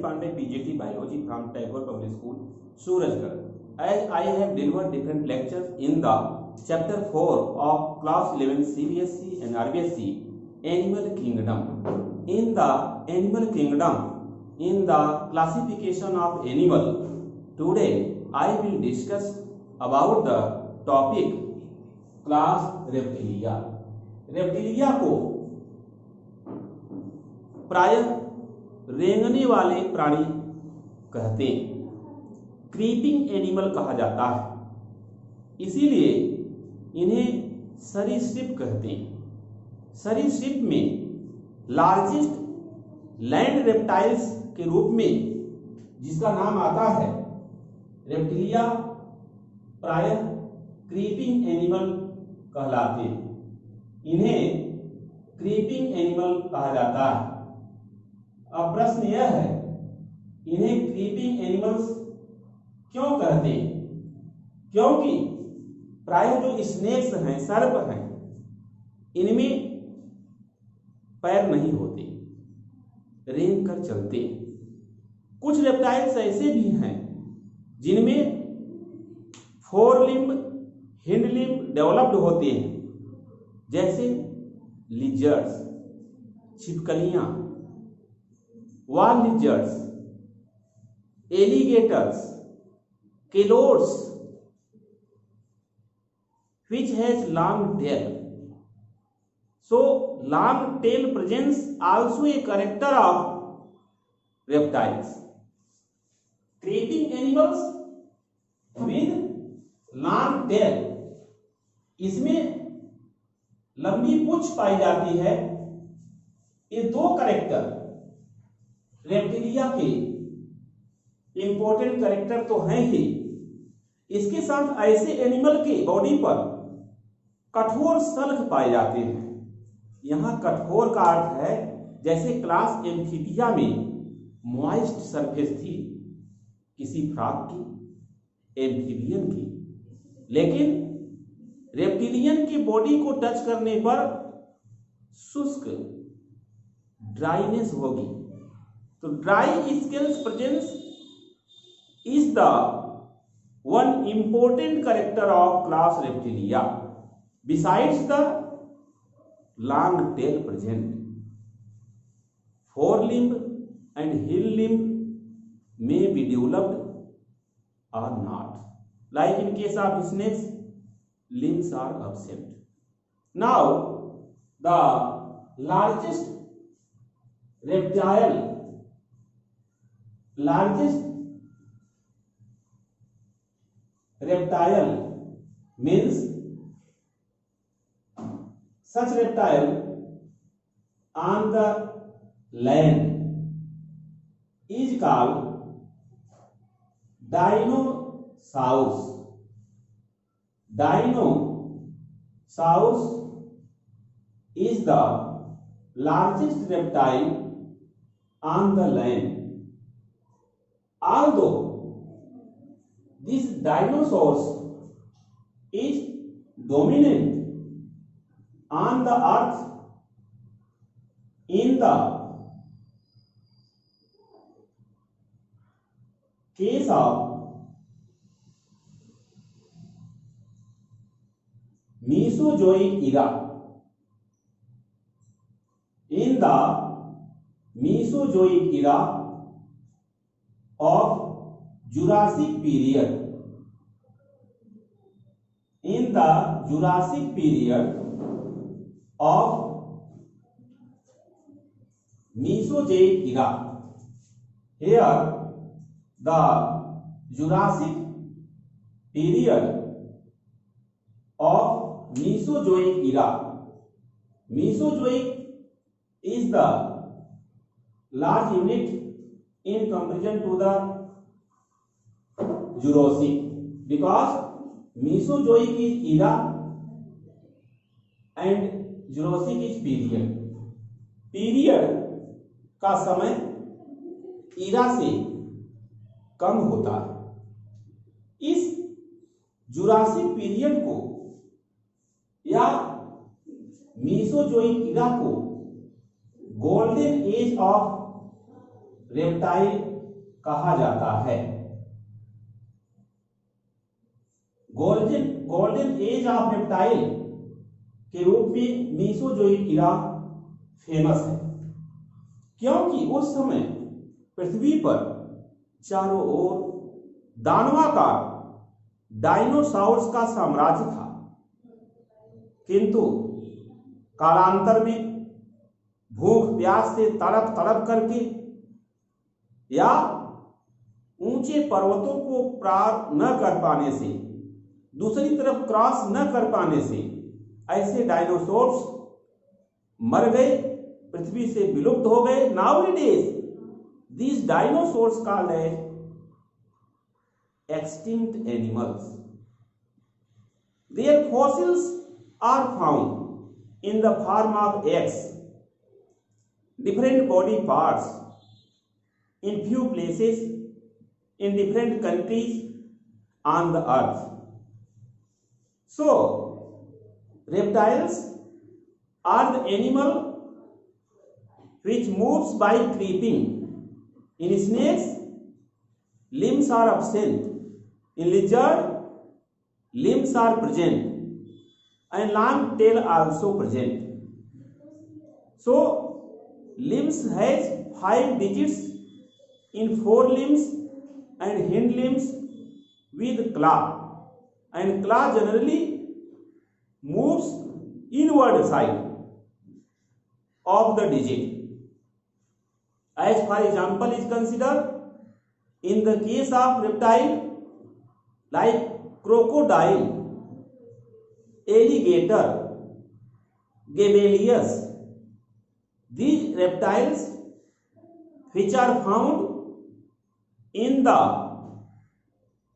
Pandey, PGT Biology from Tagore Public School, Surajgarh. As I have delivered different lectures in the chapter 4 of class 11 CBSE and RBSE, Animal Kingdom. In the Animal Kingdom, in the classification of animal, today I will discuss about the topic class Reptilia. Reptilia को प्रायः रेंगने वाले प्राणी कहते हैं, creeping animal कहा जाता है, इसीलिए इन्हें सरीसृप कहते हैं। सरीसृप में लार्जेस्ट लैंड रेप्टाइल्स के रूप में जिसका नाम आता है रेप्टिलिया, प्रायः क्रीपिंग एनिमल कहलाते हैं। इन्हें क्रीपिंग एनिमल कहा जाता है। अब प्रश्न यह है, इन्हें क्रीपिंग एनिमल्स क्यों कहते हैं? क्योंकि प्रायः जो स्नेक्स हैं, सर्प हैं, इनमें पैर नहीं होते, रेंग कर चलते हैं। कुछ रेप्टाइल्स ऐसे भी हैं जिनमें fore limb, hind limb developed होते हैं, जैसे लिजर्ड्स, छिपकलियां, वॉल लिजर्ड्स, एलिगेटर्स, केलोड्स, which has long tail. So long tail presents also a character of reptiles. Creeping animals with long tail, इसमें लंबी पूंछ पाई जाती है। ये दो कैरेक्टर रेप्टिलिया के इंपॉर्टेंट कैरेक्टर तो हैं ही, इसके साथ ऐसे एनिमल के बॉडी पर कठोर सल्क पाए जाते हैं। यहां कठोर का अर्थ है जैसे क्लास एम्फीबिया में मॉइस्ट सरफेस थी किसी फ्रॉग की, एम्फीबियन की, लेकिन रेप्टिलियन की बॉडी को टच करने पर शुष्क ड्राइनेस होगी। तो dry scales presence is the one important character of class reptilia besides the long tail present. Four limb and hill limb may be developed or not. Like in case of snakes, limbs are absent. Now, the largest reptile means such reptile on the land is called Dinosaurus. Dinosaurus is the largest reptile on the land. Although this dinosaurs is dominant on the earth in the case of Mesozoic era. In the Mesozoic era of Jurassic period, in the Jurassic period of Mesozoic era, here the Jurassic period of Mesozoic era. Mesozoic is the large unit in comparison to the Jurassic, because Mesozoic is era and Jurassic is period. Period का समय era से कम होता है। इस Jurassic period को या Mesozoic इरा को golden age of reptile कहा जाता है। गोल्डन एज ऑफ रेप्टाइल के रूप में मीसोजोइक इरा फेमस है, क्योंकि उस समय पृथ्वी पर चारों ओर दानवाकार डायनासोर्स का साम्राज्य था, किंतु कालांतर में भूख प्यास से तड़प तड़प करके या ऊंचे पर्वतों को पार न कर पाने से, दूसरी तरफ क्रॉस न कर पाने से ऐसे डायनासोर्स मर गए, पृथ्वी से विलुप्त हो गए। Nowadays these dinosaurs called as extinct animals. Their fossils are found in the form of eggs, different body parts in few places in different countries on the earth. So, reptiles are the animal which moves by creeping. In snakes, limbs are absent. In lizard, limbs are present, and long tail also present. So, limbs has 5 digits in forelimbs and hind limbs with claw, and claw generally moves inward side of the digit. As for example is considered, in the case of reptile like crocodile, alligator, gabelius, these reptiles which are found in the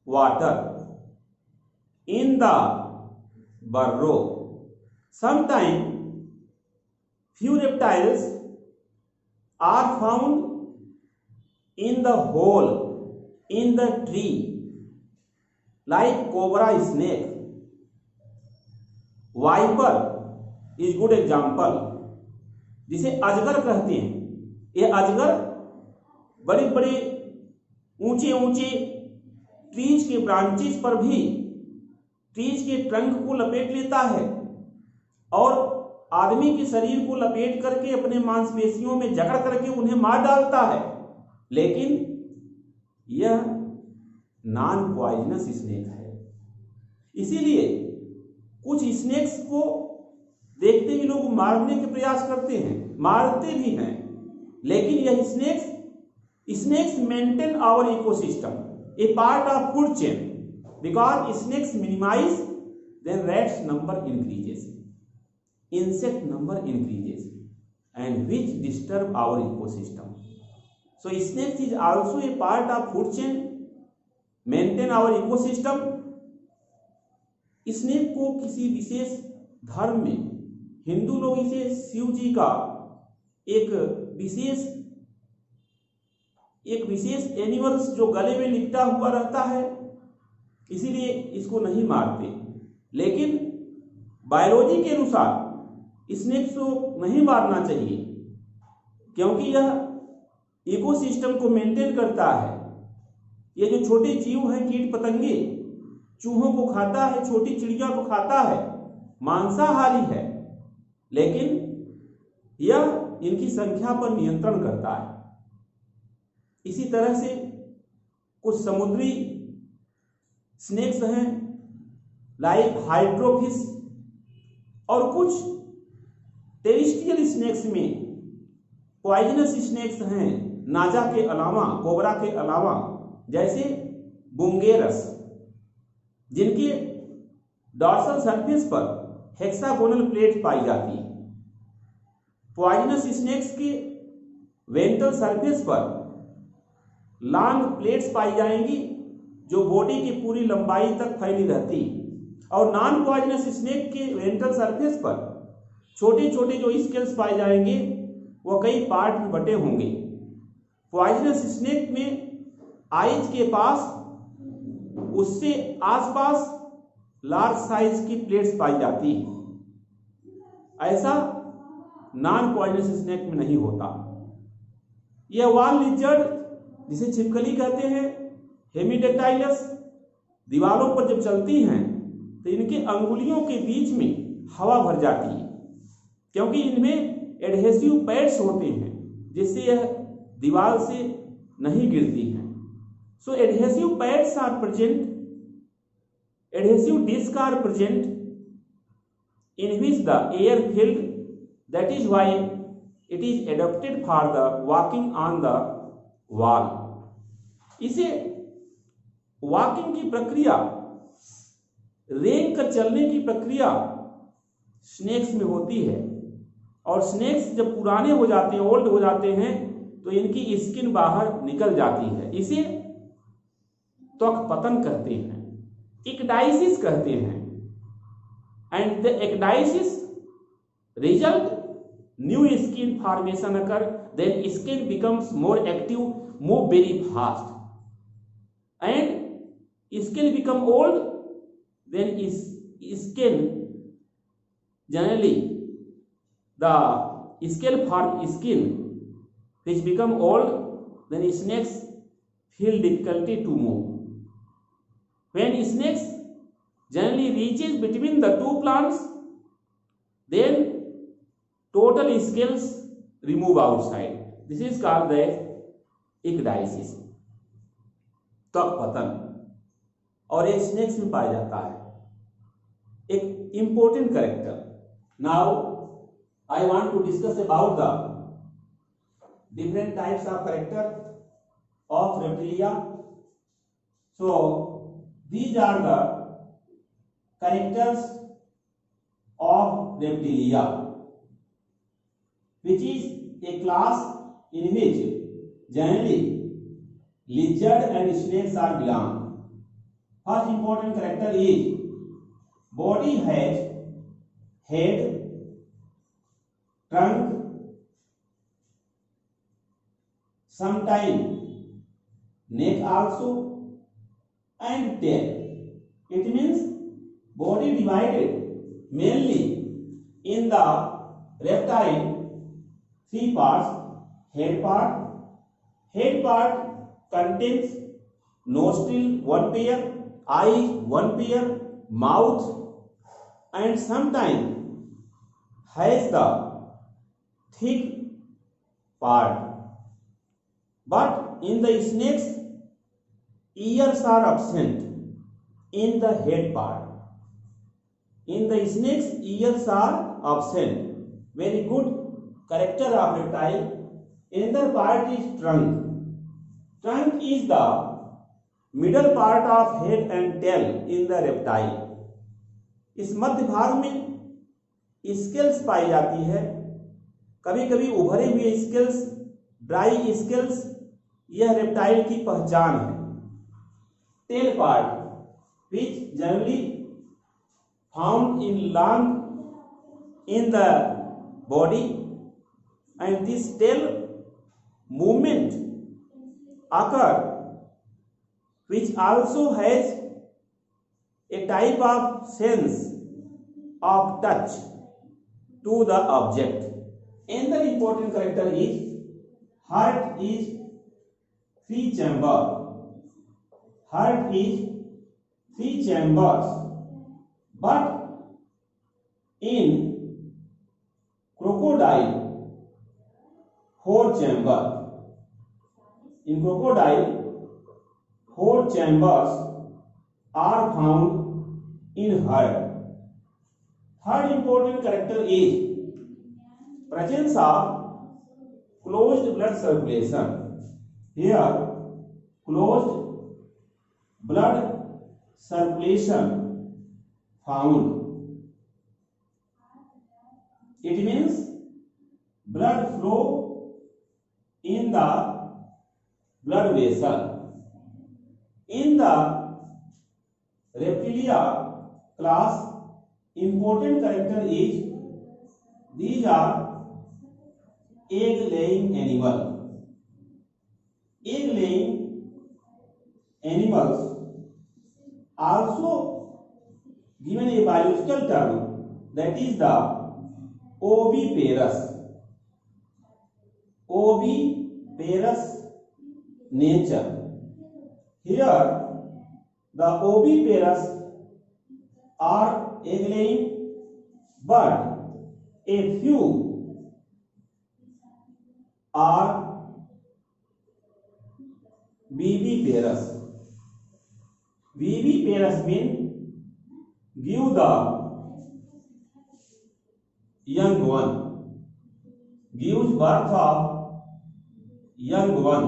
water, in the burrow. Sometimes few reptiles are found in the hole in the tree like cobra snake. Viper is good example, जिसे अजगर कहते हैं। ये अजगर बड़े बड़े ऊंचे ऊंचे ट्रीज के ब्रांचेस पर भी ट्रीज के ट्रंक को लपेट लेता है और आदमी के शरीर को लपेट करके अपने मांसपेशियों में जकड़ करके उन्हें मार डालता है, लेकिन यह नॉन पॉइजनस स्नेक है। इसीलिए कुछ स्नेक्स को देखते ही लोग मारने के प्रयास करते हैं, मारते भी हैं, लेकिन यह snakes maintain our ecosystem, a part of food chain, because snakes minimize then rats number increases, insect number increases, and which disturb our ecosystem. So snakes is also a part of food chain, maintain our ecosystem. Snake को किसी विशेष धर्म में हिंदू लोग इसे शिव जी का एक विशेष animals जो गले में लिपटा हुआ रहता है, इसीलिए इसको नहीं मारते। लेकिन बायोलॉजी के अनुसार स्नेक्स को नहीं मारना चाहिए, क्योंकि यह इकोसिस्टम को मेंटेन करता है। ये जो छोटे जीव हैं, कीट पतंगे, चूहों को खाता है, छोटी चिड़िया को खाता है, मांसाहारी है, लेकिन यह इनकी संख्या पर नियंत्रण करता है। इसी तरह से कुछ समुद्री स्नेक्स हैं लाइक हाइड्रोफिश, और कुछ टेरिस्ट्रियल स्नेक्स में पॉइजनस स्नेक्स हैं नाजा के अलावा, कोबरा के अलावा, जैसे बुंगेरस, जिनके डॉर्सल सरफेस पर हेक्सागोनल प्लेट पाई जाती है। पॉइजनस स्नेक्स के वेंट्रल सरफेस पर लॉन्ग प्लेट्स पाई जाएंगी जो बॉडी की पूरी लंबाई तक फैली रहती, और नॉन पॉइजनस स्नेक के वेंट्रल सरफेस पर छोटे छोटे जो स्केल्स पाए जाएंगे वो कई पार्ट में बटे होंगे। पॉइजनस स्नेक में आइज के पास उससे आसपास लार्ज साइज की प्लेट्स पाई जाती है। ऐसा नॉन पॉइजनस स्नेक में नहीं होता। यह वॉल लिजर्ड, जिसे छिपकली कहते हैं, हेमिडेक्टाइलस, दीवारों पर जब चलती हैं तो इनके अंगुलियों के बीच में हवा भर जाती है, क्योंकि इनमें एडहेसिव पैड्स होते हैं जिससे यह दीवार से नहीं गिरती हैं। So adhesive pads are present, adhesive disc are present in which the air filled, that is why it is adapted for the walking on the wall. इसे वॉकिंग की प्रक्रिया, रेंग कर चलने की प्रक्रिया स्नेक्स में होती है, और स्नेक्स जब पुराने हो जाते हैं, ओल्ड हो जाते हैं, तो इनकी स्किन बाहर निकल जाती है। इसे त्वक पतन कहते हैं, इक्डाइसिस कहते हैं। And the ecdysis result, new skin formation occur, then skin becomes more active, move very fast, and skin become old, then is skin generally the scale form skin which become old, then snakes feel difficulty to move. When snakes generally reaches between the two plants, then total scales remove outside. This is called the ecdysis, त्वक पतन, और एक snacks में पाया जाता है। एक important character. Now I want to discuss about the different types of character of Reptilia. So these are the characters of reptilia, which is a class in which generally lizard and snakes are belong. First important character is body has head, trunk, sometimes neck also, and tail. It means body divided mainly in the reptile three parts. Head part contains nostril one pair, eyes one pair, mouth, and sometimes has the thick part. But in the snakes, ears are absent in the head part. In the snakes, ears are absent. Very good character of reptile. Another part is trunk. Trunk is the middle part of head and tail in the reptile. इस मध्य भाग में scales पाई जाती है, कभी कभी उभरे हुए scales, dry scales, यह रेप्टाइल की पहचान है। Tail part which generally found in long in the body, and this tail movement occur, which also has a type of sense of touch to the object. Another important character is heart is three chamber. Heart is three chambers, but in crocodile 4 chamber. In crocodile 4 chambers are found in heart. Third important character is presence of closed blood circulation. Here closed blood circulation found. It means blood flow in the blood vessel. In the reptilia class, important character is these are egg laying animal. Egg laying animals also given a biological term, that is the oviparous. Oviparous. oviparous nature. Here the oviparous are egg-laying, but a few are viviparous. Viviparous means give the young one, gives birth of young one.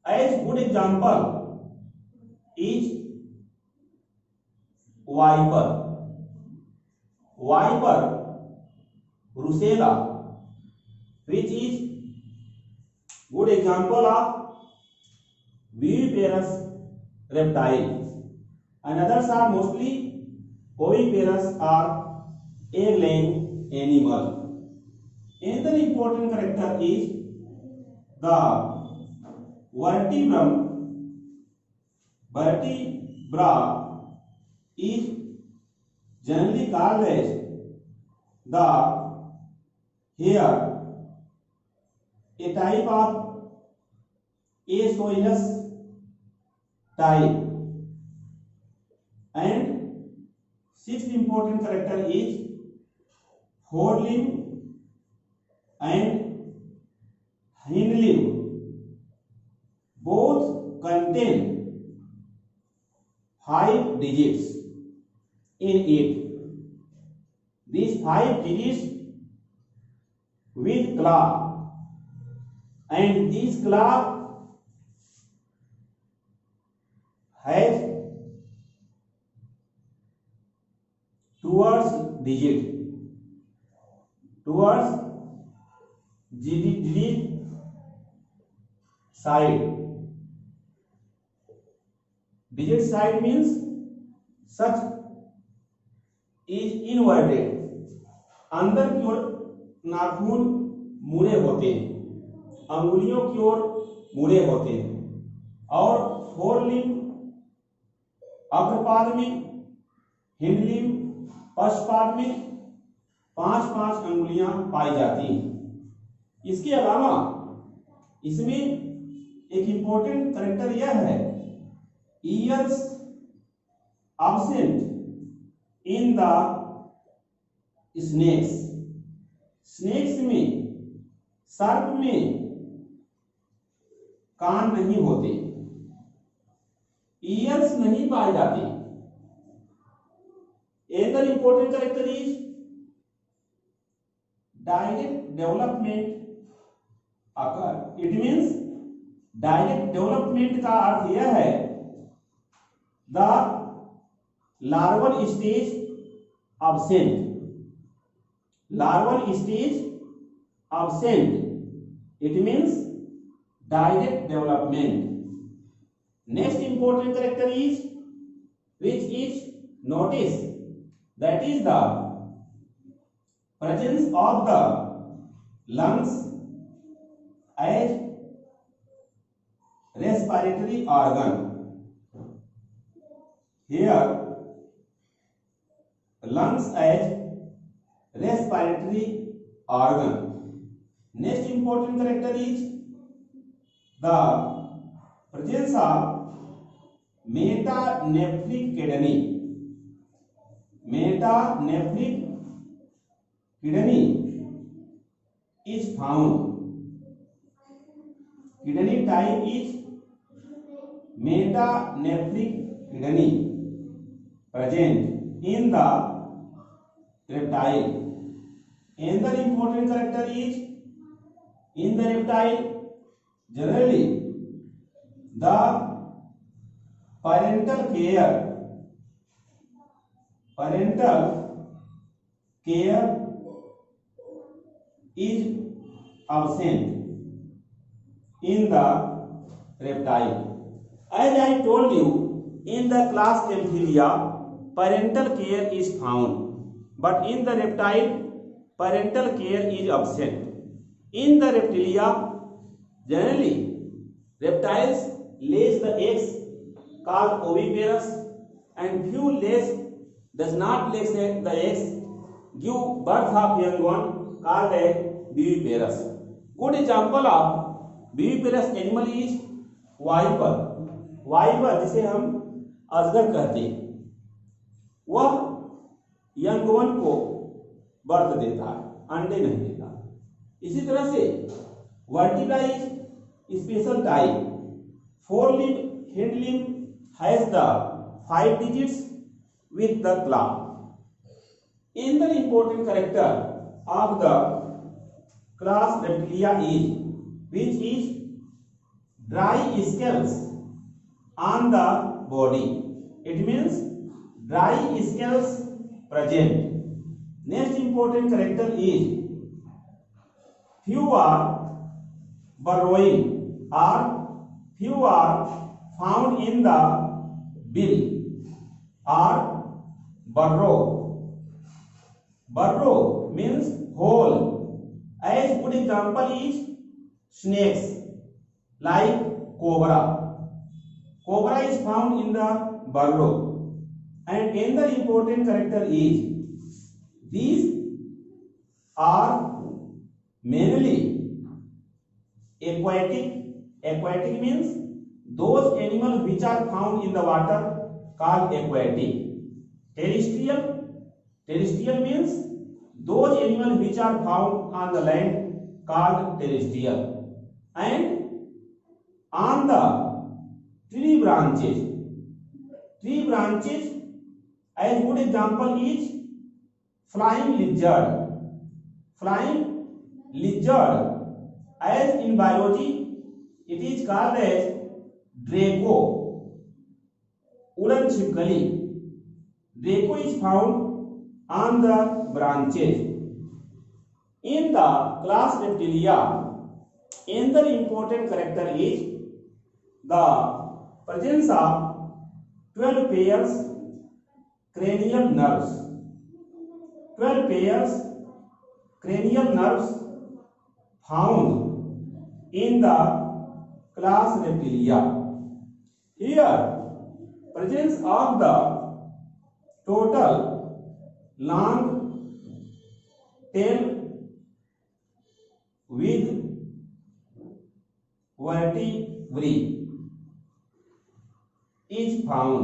As good example is viper, viper russella, which is good example of viviparous reptile, and others are mostly oviparous or egg-laying animal. Another important character is the vertebrum. Vertebra is generally called as the hair, a type of azoilus type. And sixth important character is forelimb and hind limb. Both contain 5 digits in it. These 5 digits with claw, and this claw has towards digit side. Digit side means such is inverted. अंदर की ओर नाखून मुड़े होते हैं, अंगुलियों की ओर मुड़े होते हैं, और फोरलिम्ब अग्रपाद में, हिंडलिम्ब पश्चपाद में 5-5 अंगुलियां पाई जाती हैं। इसके अलावा इसमें एक इंपॉर्टेंट कैरेक्टर यह है, ears absent in the snakes. Snakes में, सर्प में कान नहीं होते, ईयर्स नहीं पाए जाते। Another important character is direct development occur. It means direct development का अर्थ यह है, the larval stage absent. Larval stage absent. It means direct development. Next important character is which is notice, that is the presence of the lungs as respiratory organ. Here lungs as respiratory organ. Next important character is the presence of metanephric kidney. Metanephric kidney is found. Kidney type is metanephric kidney present in the reptile. Another important character is in the reptile generally the parental care is absent in the reptile. As I told you, in the class Amphilia parental care is found, but in the reptile parental care is absent. In the reptilia generally reptiles lays the eggs called oviparous, and few does not lay the eggs, give birth of young one called a viviparous. Good example of viviparous animal is viper. Viper जिसे हम अजगर कहते हैं, वह young one को birth देता है, अंडे नहीं देता। इसी तरह से vertebra is special type. Four live hind live has the 5 digits with the claw. Another important character of the class Reptilia is which is dry scales on the body. It means dry scales present. Next important character is few are burrowing or few are found in the bill or burrow. Burrow means hole. As good example is snakes like cobra. Cobra is found in the burrow. And another important character is these are mainly aquatic. Aquatic means those animals which are found in the water called aquatic. Terrestrial. Terrestrial means those animals which are found on the land called terrestrial. And on the tree branches. Tree branches, as good example is flying lizard. Flying lizard, as in biology it is called as Draco. Udan छिपकली. Draco is found on the branches. In the class Reptilia, another important character is the presence of 12 pairs cranial nerves. 12 pairs cranial nerves found in the class Reptilia. Here, presence of the total long tail with vertebrae is found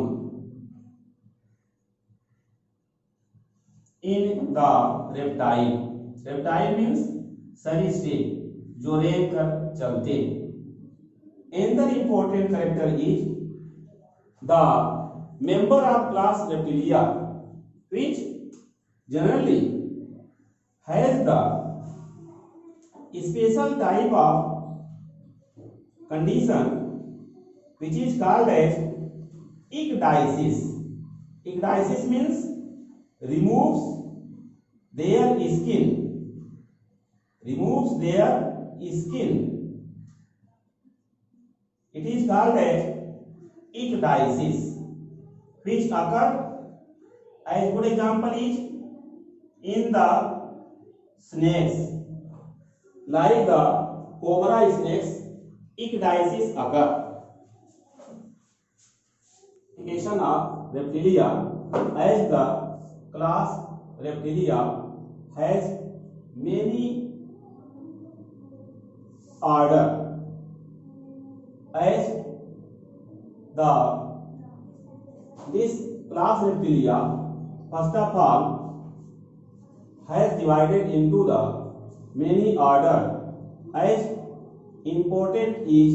in the reptile. Reptile means सरीसृप, जो रेंग कर चलते। Another important character is the member of class Reptilia, which generally has the special type of condition which is called as ecdysis. Ecdysis means removes their skin. Removes their skin. It is called as ecdysis, which occur, as good example is in the snakes, like the cobra snakes, ecdysis occur. Classification of Reptilia, as the class Reptilia has many order, as this class Reptilia first of all has divided into the many order, as important is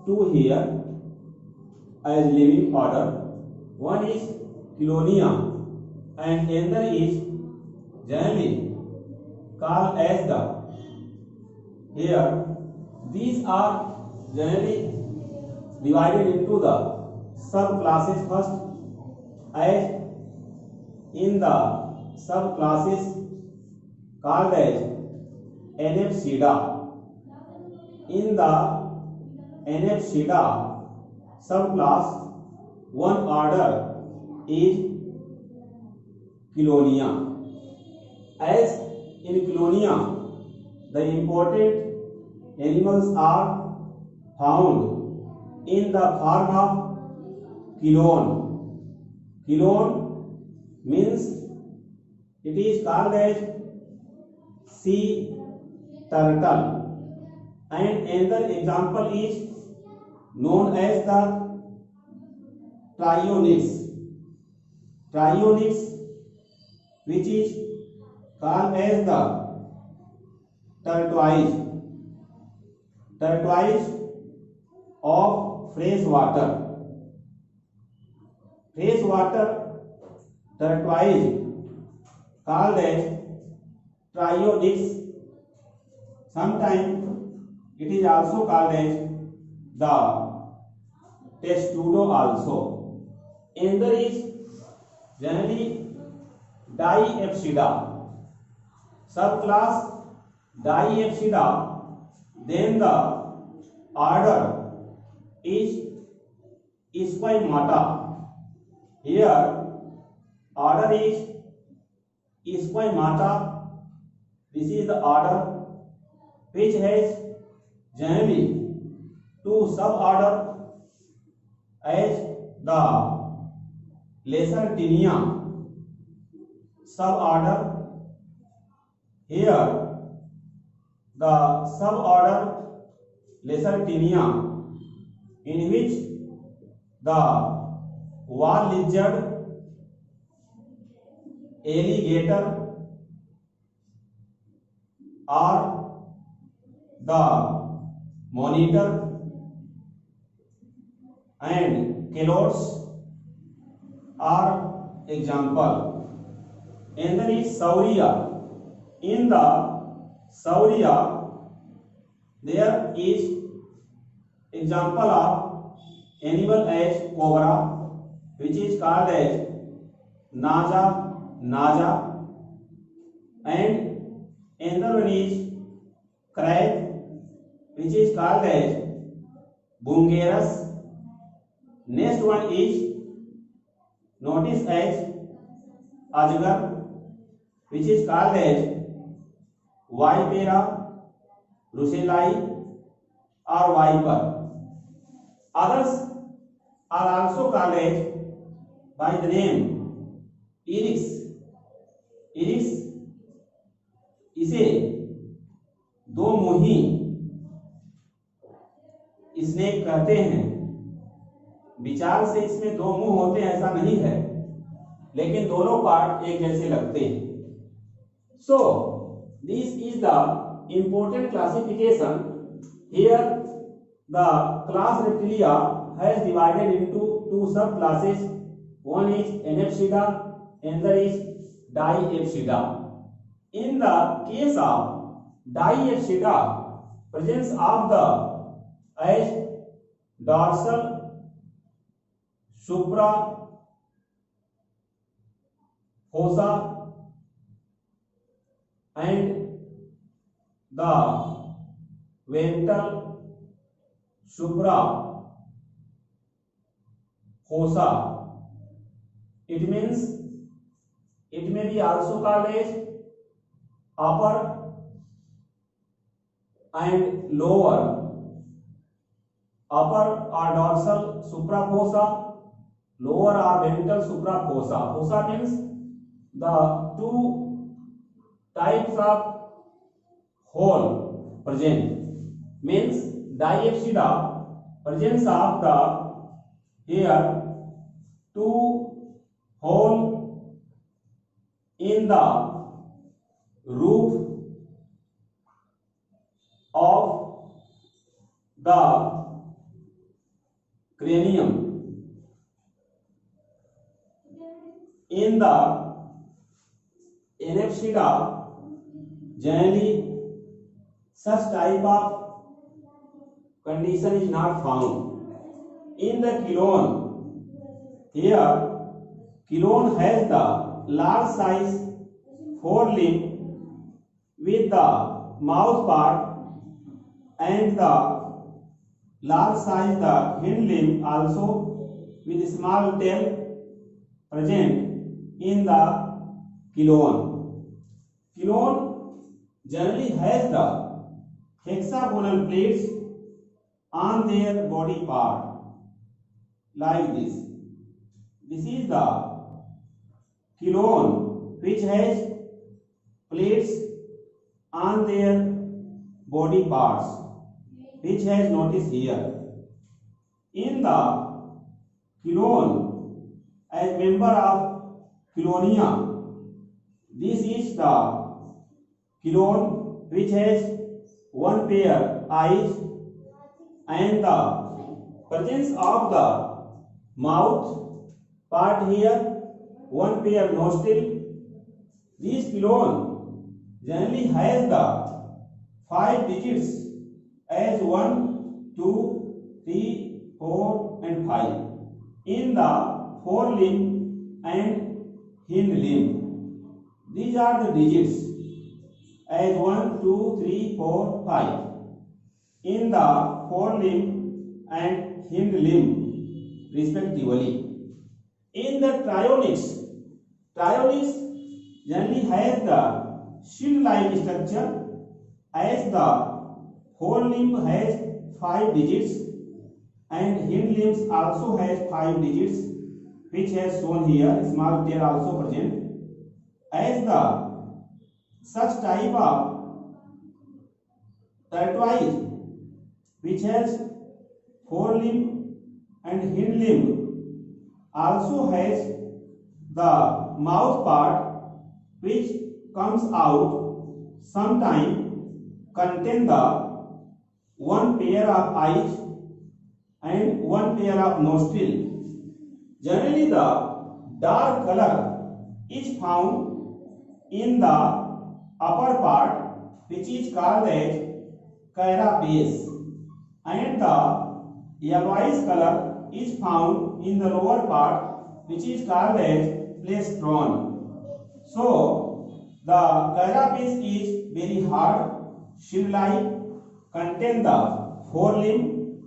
two here as living order. One is Chelonia and another is generally called as the. Here these are generally divided into the subclasses first, as in the subclasses called as Anapsida. In the Anapsida subclass, one order is Chelonia. As in Chelonia, the important animals are found in the form of chelone. Chelone means it is called as sea turtle, and another example is known as the trionids. Trionids, which is called as the tortoise of fresh water. Fresh water tortoise called as trionids. Sometimes it is also called as the testudo also. Another is generally Diapsida, subclass Diapsida. Then the order is Squamata. Here order is Squamata. This is the order which has generally two suborder as the Lacertinia suborder. Here the suborder Lacertinia, in which the wall lizard, alligator or the monitor and calots are example. And there is Sauria. In the Sauria there is example of animal as cobra, which is called as Naja, and another one is crab, which is called as Bungerus. Next one is notice as Ajgar, which is called as Vipera russelli or viper. Others are also called as by the name Iris. इसे दो मुही snake कहते हैं। विचार से इसमें दो मुंह होते हैं ऐसा नहीं है, लेकिन दोनों पार्ट एक जैसे लगते हैं। So this is the important classification. Here the class Reptilia has divided into two subclasses. One is Anapsida, another is Diapsida. In the case of Diapsida, presence of the as dorsal supra fossa and the ventral supra fossa. It means it may be also called as upper and lower. Upper or dorsal suprafossa, lower or ventral suprafossa. Fossa means the two types of hole present. Means Diapsida, presence of the here two hole in the roof of the cranium. In the Anapsida, generally such type of condition is not found. In the Chelone, here Chelone has the large size forelimb with the mouth part and the large size the hind limb also with small tail present in the Chelone. Chelone generally has the hexagonal plates on their body part like this. This is the Chelone which has plates on their body parts. which has notice here. In the Cylone, as member of Cylonia, this is the Cylone which has one pair eyes and the presence of the mouth part here, one pair nostril. This Cylone generally has the 5 digits as 1, 2, 3, 4 and 5 in the forelimb and hind limb. These are the digits as 1, 2, 3, 4, 5 in the forelimb and hind limb respectively. In the Tyronix generally has the shield-like structure as the forelimb has 5 digits and hind limbs also has 5 digits, which has shown here. Small tail also present. As the such type of tortoise which has forelimb and hind limb also has the mouth part which comes out sometime contain the one pair of eyes and one pair of nostril. Generally the dark color is found in the upper part which is called as carapace, and the yellowish color is found in the lower part which is called as plastron. So the carapace is very hard, shield-like, contain the forelimb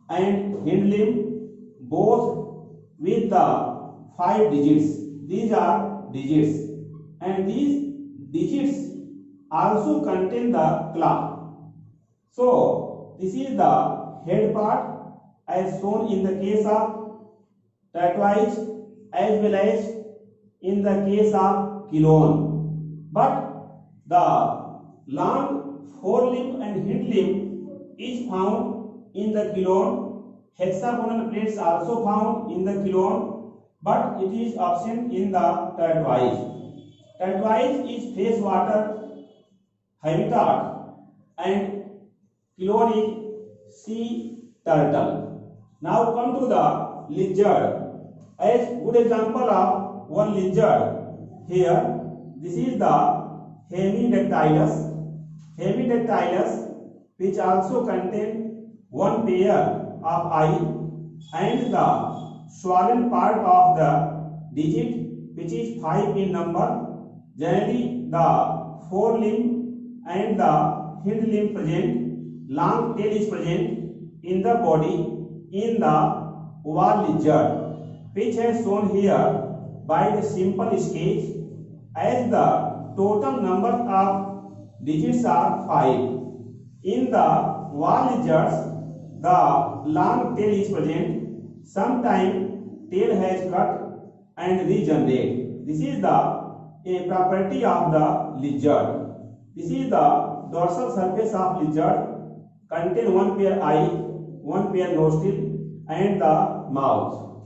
and hind limb both with the 5 digits. These are digits, and these digits also contain the claw. So this is the head part as shown in the case of tortoise as well as in the case of Cylone. But the long forelimb and hind limb is found in the Cylone. Hexagonal plates also found in the Cylone, but it is absent in the tortoise. Tortoise is freshwater habitat and Cylone is sea turtle. Now come to the lizard. As good example of one lizard here, this is the Hemidactylus. Hemidactylus, which also contain one pair of eye and the swollen part of the digit which is 5 in number. Generally the forelimb and the hind limb present, long tail is present in the body in the oval lizard, which has shown here by the simple sketch, as the total number of digits are 5. In the oval lizards, the long tail is present. Sometimes tail has cut and regenerate. This is a property of the lizard. This is the dorsal surface of lizard, contain one pair eye, one pair nostril and the mouth.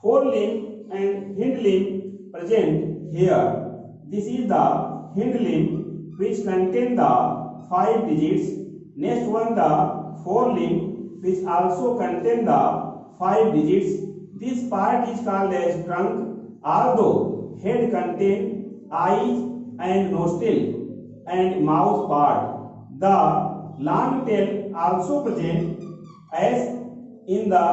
Forelimb and hind limb present here. This is the hind limb which contain the 5 digits. Next one the forelimb which also contain the 5 digits. This part is called as trunk. Although head contain eyes and nostril and mouth part, the long tail also present as in the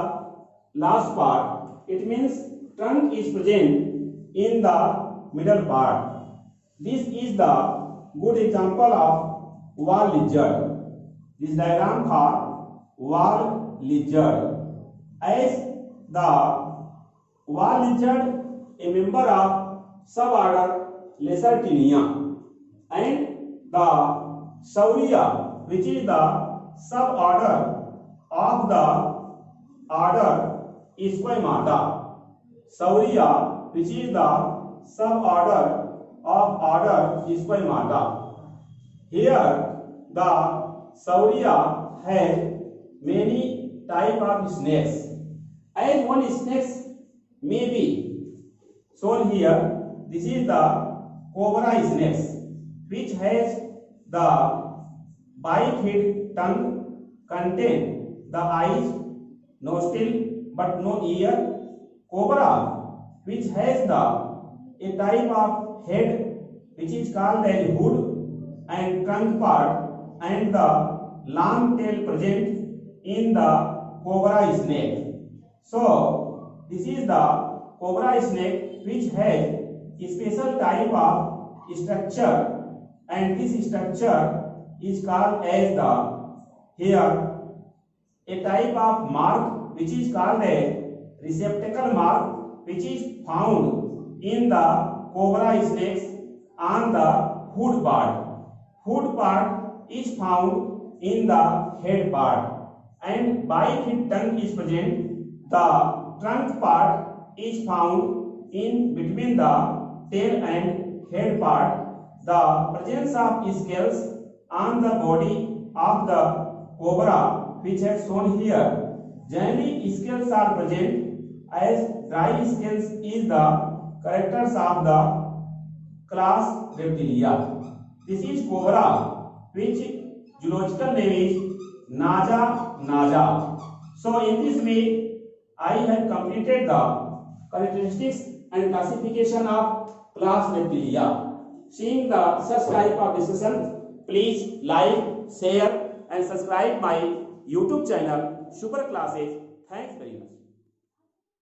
last part. It means trunk is present in the middle part. This is the good example of wall lizard. This diagram for wall lizard. As the wall lizard a member of suborder Lacertinia, and the Sauria, which is the suborder of the order Squamata. Sauria, which is the suborder of order Squamata. Here the Sauria has many type of snakes. As one snakes may be shown here, this is the cobra snakes, which has the biped tongue, contain the eyes, nostril but no ear. Cobra, which has the a type of head which is called as hood and trunk part and the long tail present in the cobra snake. So this is the cobra snake which has a special type of structure, and this structure is called as the here a type of mark which is called a receptacle mark, which is found in the cobra snakes on the hood part. Hood part is found in the head part, and biped tongue is present. The trunk part is found in between the tail and head part. The presence of scales on the body of the cobra, which is shown here. Generally, scales are present, as dry scales is the characters of the class Reptilia. This is cobra, which zoological name is Naja naja. So in this way, I have completed the characteristics and classification of class Reptilia. Seeing the such type of discussion, please like, share and subscribe my YouTube channel Super Classes. Thanks very much.